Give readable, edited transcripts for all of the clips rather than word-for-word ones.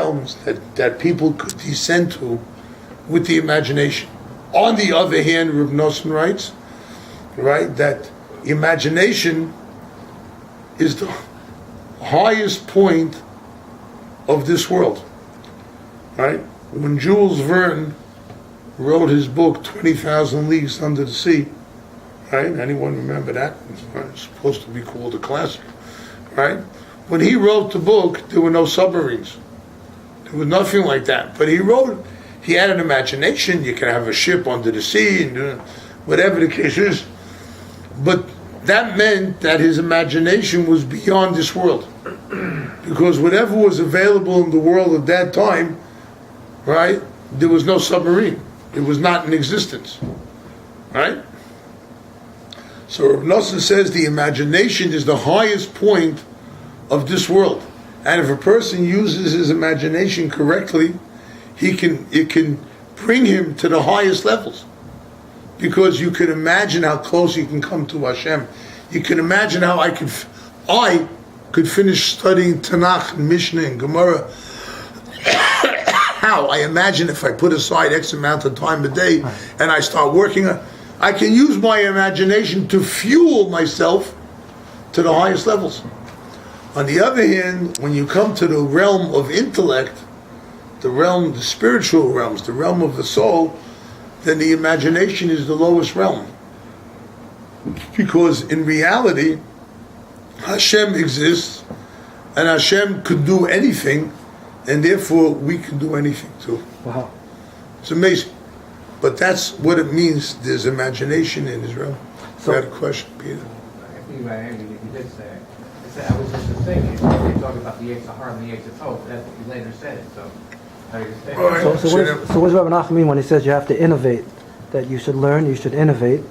realms that people could descend to with the imagination. On the other hand, Rabbi Nachman writes, right, that imagination is the highest point of this world. Right? When Jules Verne wrote his book 20,000 Leagues Under the Sea, right? Anyone remember that? It's supposed to be called a classic, right? When he wrote the book, there were no submarines. There was nothing like that. But he had an imagination. You can have a ship under the sea and whatever the case is. But that meant that his imagination was beyond this world. Because whatever was available in the world at that time, right, there was no submarine. It was not in existence. Right? So Rabbi Nachman says the imagination is the highest point of this world. And if a person uses his imagination correctly, it can bring him to the highest levels. Because you can imagine how close you can come to Hashem. You can imagine how I could finish studying Tanakh and Mishnah and Gemara. How I imagine if I put aside X amount of time a day and I start working on, I can use my imagination to fuel myself to the highest levels. On the other hand, when you come to the realm of intellect, the spiritual realms, the realm of the soul, then the imagination is the lowest realm. Because in reality, Hashem exists, and Hashem could do anything, and therefore we can do anything too. Wow. It's amazing. But that's what it means, there's imagination in Israel. So, you had a question, Peter? I think about Andy, you did say it. I was just thinking, you talk about the Yetzer Hara and the Yetzer Tov, that's what you later said it, so how do you say it? So what does Rabbi Nachman mean when he says you have to innovate? That you should learn, you should innovate.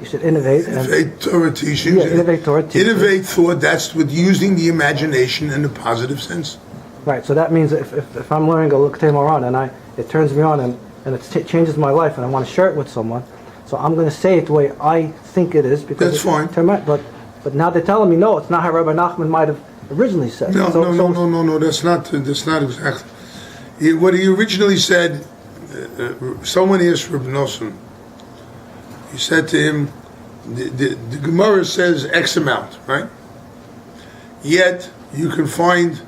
You should innovate. Innovate Torah teachings. Yeah, innovate Torah teachings. Innovate thought, that's with using the imagination in a positive sense. Right, so that means if I'm learning a L'Kutei Moharan and it turns me on and it changes my life and I want to share it with someone, so I'm going to say it the way I think it is. Because that's fine. But now they're telling me, no, it's not how Rabbi Nachman might have originally said. No, that's not exactly. What he originally said, someone asked Rabbi Nachman, he said to him, the Gemara says X amount, right? Yet you can find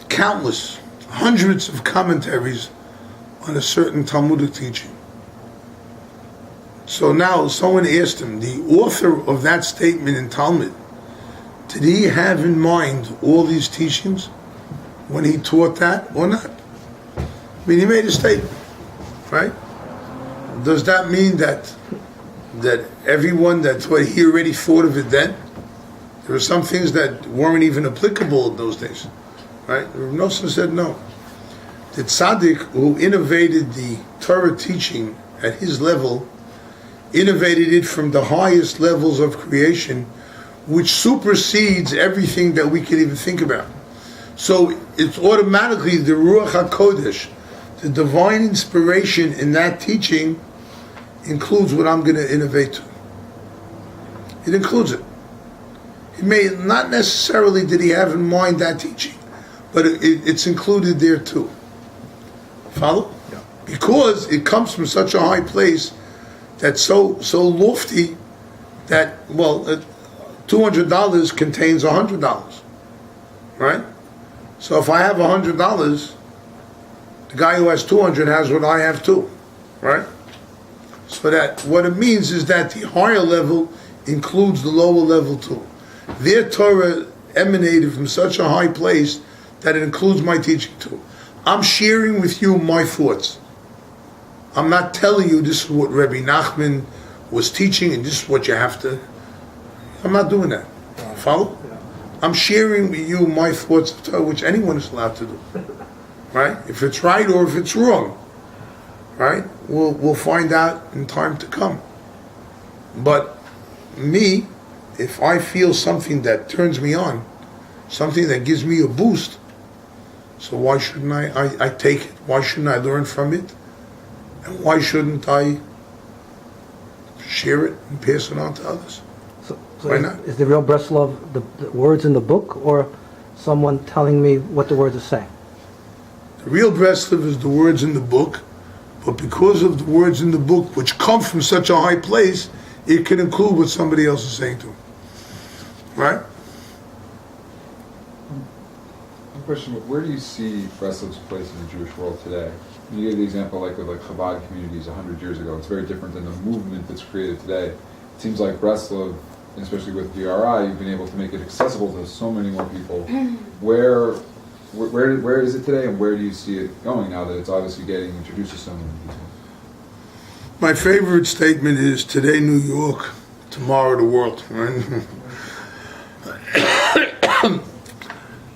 countless, hundreds of commentaries on a certain Talmudic teaching. So now someone asked him, the author of that statement in Talmud, did he have in mind all these teachings when he taught that or not? I mean, he made a statement, right? Does that mean that everyone that he already thought of it then? There were some things that weren't even applicable in those days, right? Rabbi Nachman said no. The tzaddik who innovated the Torah teaching at his level, innovated it from the highest levels of creation, which supersedes everything that we can even think about. So it's automatically the Ruach HaKodesh, the divine inspiration in that teaching includes what I'm going to innovate to. It includes it. It may not necessarily did he have in mind that teaching, but it's included there too. Follow? Yeah. Because it comes from such a high place that's so lofty that, well, $200 contains $100, right? So if I have $100, the guy who has 200 has what I have too, right? So that what it means is that the higher level includes the lower level too. Their Torah emanated from such a high place that it includes my teaching too. I'm sharing with you my thoughts. I'm not telling you this is what Rabbi Nachman was teaching and this is what you have to. I'm not doing that. Follow? I'm sharing with you my thoughts of Torah, which anyone is allowed to do. Right? If it's right or if it's wrong. Right? We'll find out in time to come. But me, if I feel something that turns me on, something that gives me a boost, so why shouldn't I take it? Why shouldn't I learn from it? And why shouldn't I share it and pass it on to others? So why not? Is the real Breslov the words in the book or someone telling me what the words are saying? The real Breslov is the words in the book, but because of the words in the book, which come from such a high place, it can include what somebody else is saying to him. Right? One question, where do you see Breslov's place in the Jewish world today? You gave the example like with Chabad communities 100 years ago. It's very different than the movement that's created today. It seems like Breslov, especially with DRI, you've been able to make it accessible to so many more people. Where is it today, and where do you see it going now that it's obviously getting introduced to so many people? My favorite statement is, today New York, tomorrow the world. Right?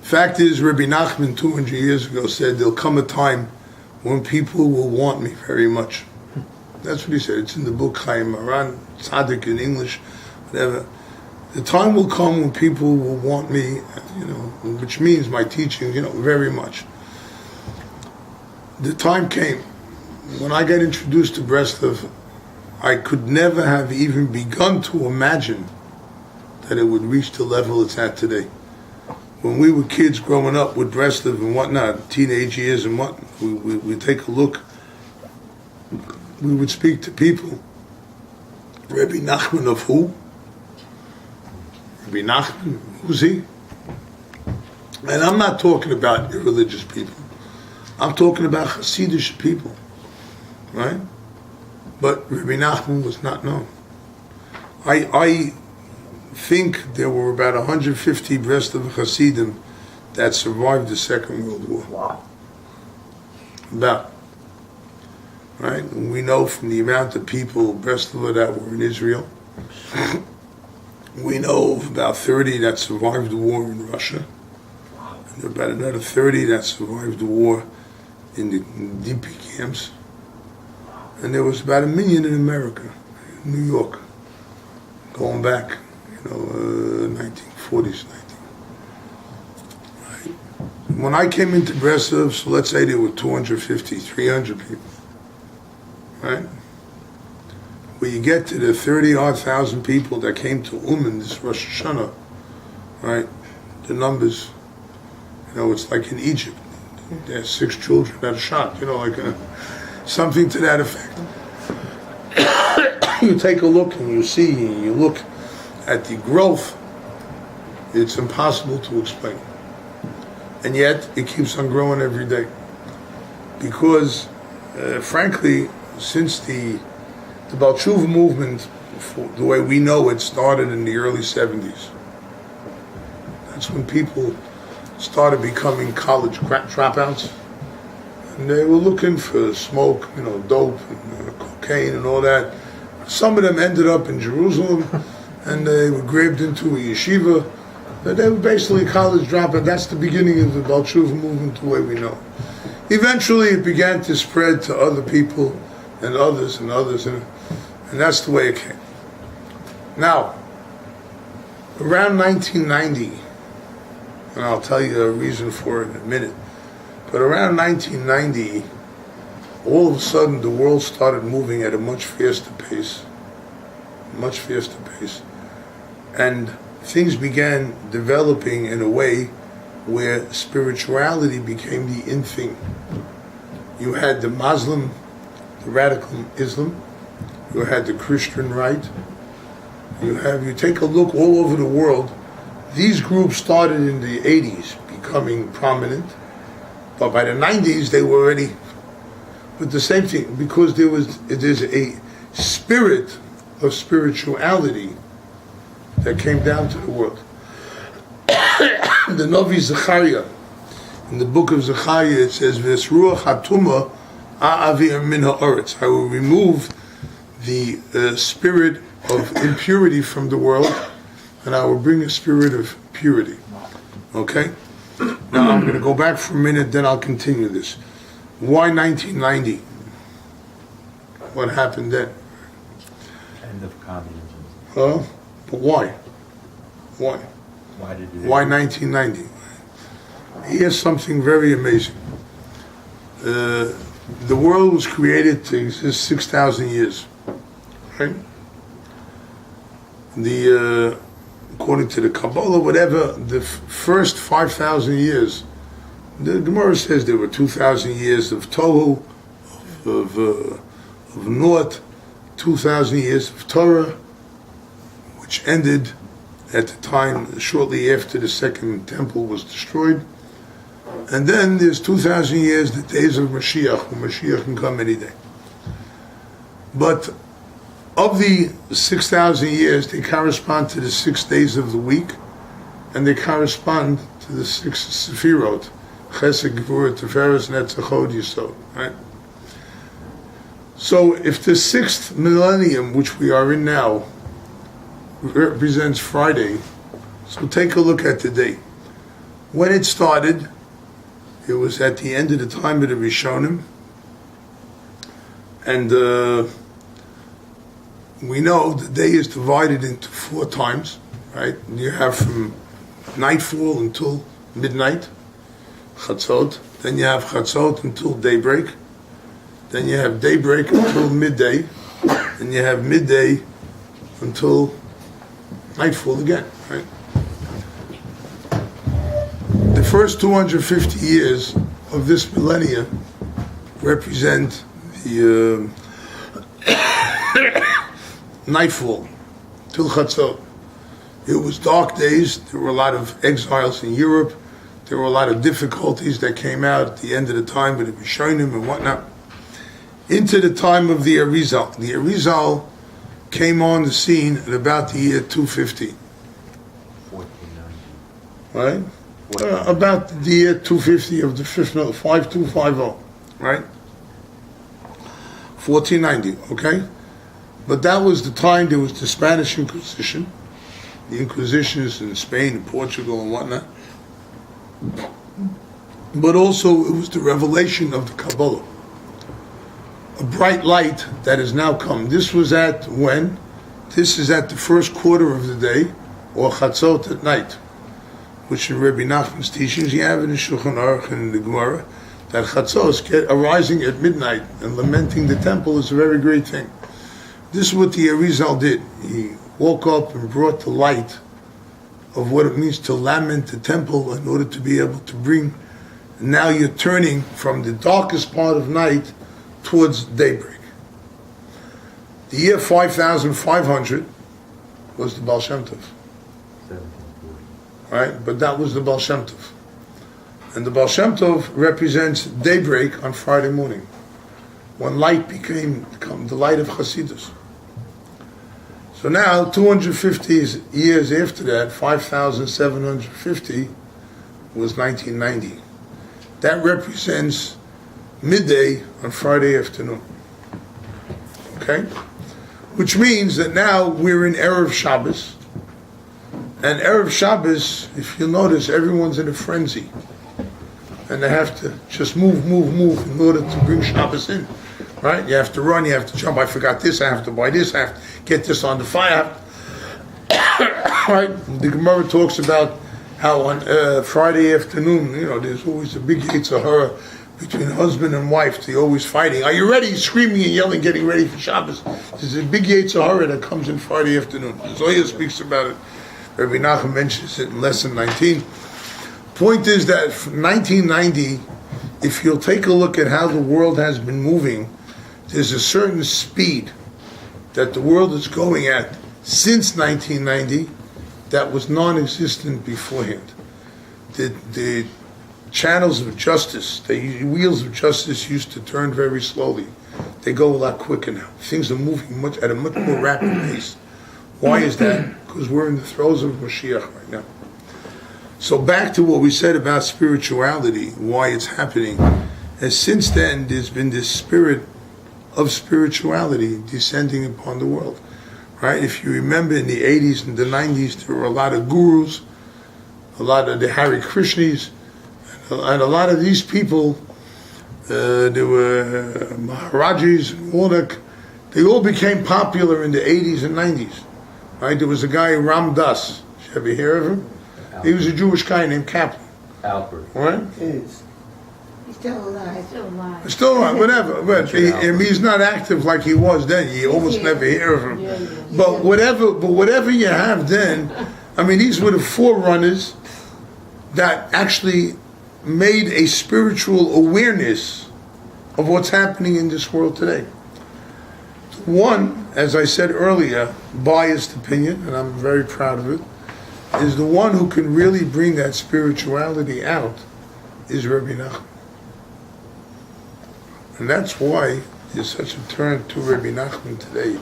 Fact is, Rabbi Nachman 200 years ago said, there'll come a time when people will want me very much. That's what he said. It's in the book Chaim Maran, Tzaddik in English, whatever. The time will come when people will want me, which means my teaching, very much. The time came. When I got introduced to Breslov, I could never have even begun to imagine that it would reach the level it's at today. When we were kids growing up with Breslov and whatnot, teenage years and what, we take a look, we would speak to people. Rabbi Nachman of who? Rabbi Nachman, who's he? And I'm not talking about irreligious people. I'm talking about Hasidic people, right? But Rabbi Nachman was not known. I think there were about 150 Breslov Hasidim that survived the Second World War. Wow. About. Right? And we know from the amount of people, Breslov, that were in Israel. We know of about 30 that survived the war in Russia. And there were about another 30 that survived the war in the DP camps. And there was about 1 million in America, in New York, going back, 1940s, right? When I came into Breslov, so let's say there were 250, 300 people, right? When you get to the 30-odd thousand people that came to this Rosh Hashanah, right? The numbers, it's like in Egypt. There's 6 children that are shot, something to that effect. You take a look and you see, and you look at the growth, it's impossible to explain. And yet, it keeps on growing every day. Because, frankly, since the Baal Tshuva movement, the way we know it, started in the early 70s. That's when people started becoming college dropouts. And they were looking for smoke, dope and cocaine and all that. Some of them ended up in Jerusalem, and they were grabbed into a yeshiva. They were basically college dropouts. That's the beginning of the Baal Tshuva movement, the way we know. Eventually, it began to spread to other people and others and others, and that's the way it came. Now, around 1990, and I'll tell you a reason for it in a minute, but around 1990, all of a sudden the world started moving at a much faster pace, and things began developing in a way where spirituality became the in thing. You had the Muslim, the radical Islam, you had the Christian right, you take a look all over the world. These groups started in the 80s becoming prominent, but by the 90s they were already with the same thing, because there's a spirit of spirituality that came down to the world. The Novi Zechariah, in the book of Zechariah, it says, "V'esruach hatuma a'avir min ha'aretz." I will remove the spirit of impurity from the world, and I will bring a spirit of purity. Okay? Now I'm going to go back for a minute, then I'll continue this. Why 1990? What happened then? End of communism. But why? Why? Why did you? Why 1990? Here's something very amazing. The world was created to exist 6,000 years, right? According to the Kabbalah, whatever, the first 5,000 years The Gemara says there were 2,000 years of Tohu, of naught, 2,000 years of Torah, which ended at the time shortly after the second temple was destroyed. And then there's 2,000 years, the days of Mashiach, when Mashiach can come any day. But of the 6,000 years, they correspond to the 6 days of the week, and they correspond to the 6 Sefirot, Chesed, Gevurah, Tiferes, Netzach, Hod, Yesod, right? So if the 6th millennium, which we are in now, represents Friday, so take a look at the date. When it started, it was at the end of the time of the Rishonim, and we know the day is divided into 4 times, right? You have from nightfall until midnight, Chatzot. Then you have Chatzot until daybreak. Then you have daybreak until midday. And you have midday until nightfall again, right? The first 250 years of this millennia represent the nightfall till Chatzot. It was dark days. There were a lot of exiles in Europe. There were a lot of difficulties that came out at the end of the time with the Rishonim and whatnot. Into the time of the Arizal. The Arizal came on the scene at about the year 250. 1490. Right? About the year 250 of the 5250, right? 1490, okay? But that was the time there was the Spanish Inquisition, the Inquisitions in Spain and Portugal and whatnot. But also it was the revelation of the Kabbalah. A bright light that has now come. This was at when? This is at the first quarter of the day, or Chatzot at night, which in Rabbi Nachman's teachings you have in the Shulchan Aruch and in the Gemara, that Chatzos arising at midnight and lamenting the temple is a very great thing. This is what the Arizal did. He woke up and brought the light of what it means to lament the temple in order to be able to bring, now you're turning from the darkest part of night towards daybreak. The year 5500 was the Baal Shem Tov. 1740. Right? But that was the Baal Shem Tov. And the Baal Shem Tov represents daybreak on Friday morning, when light became the light of Hasidus. So now, 250 years after that, 5,750 was 1990. That represents midday on Friday afternoon. Okay? Which means that now we're in Erev Shabbos. And Erev Shabbos, if you notice, everyone's in a frenzy. And they have to just move in order to bring Shabbos in. Right? You have to run, you have to jump. I forgot this, I have to buy this, I have to get this on the fire. Right? The Gemara talks about how on Friday afternoon, there's always a big Yetzer Hara between husband and wife. They're always fighting. Are you ready? Screaming and yelling, getting ready for Shabbos. There's a big Yetzer Hara that comes in Friday afternoon. Zoya speaks about it. Rabbi Nachman mentions it in lesson 19. Point is that from 1990, if you'll take a look at how the world has been moving, there's a certain speed that the world is going at since 1990 that was non-existent beforehand. The channels of justice, the wheels of justice used to turn very slowly. They go a lot quicker now. Things are moving at a much more rapid pace. Why is that? Because we're in the throes of Mashiach right now. So back to what we said about spirituality, why it's happening. And since then, there's been this spirit of spirituality descending upon the world. Right? If you remember in the 80s and the 90s, there were a lot of gurus, a lot of the Hare Krishnas, and a lot of these people, there were Maharajis and Warnock, they all became popular in the 80s and 90s. Right? There was a guy, Ram Dass. Did you ever hear of him? He was a Jewish guy named Kaplan. Alfred. Right? He's still alive. Still alive, whatever. But he's not active like he was then. You almost never hear of him. But whatever you have then, I mean, these were the forerunners that actually made a spiritual awareness of what's happening in this world today. One, as I said earlier, biased opinion, and I'm very proud of it, is the one who can really bring that spirituality out is Rabbi Nachman. And that's why there's such a turn to Rabbi Nachman today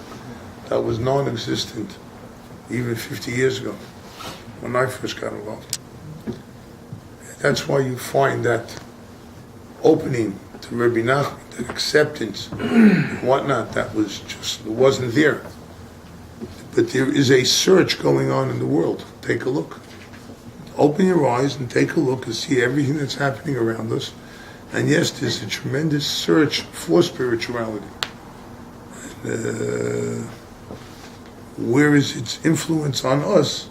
that was non-existent even 50 years ago when I first got involved. That's why you find that opening to Rabbi Nachman, that acceptance and whatnot, that was just, it wasn't there. But there is a search going on in the world. Take a look. Open your eyes and take a look and see everything that's happening around us. And yes, there's a tremendous search for spirituality. And, where is its influence on us?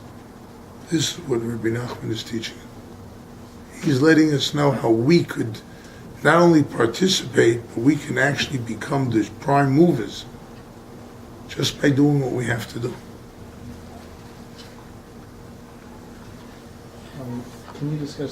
This is what Rabbi Nachman is teaching. He's letting us know how we could not only participate, but we can actually become the prime movers just by doing what we have to do. Can you discuss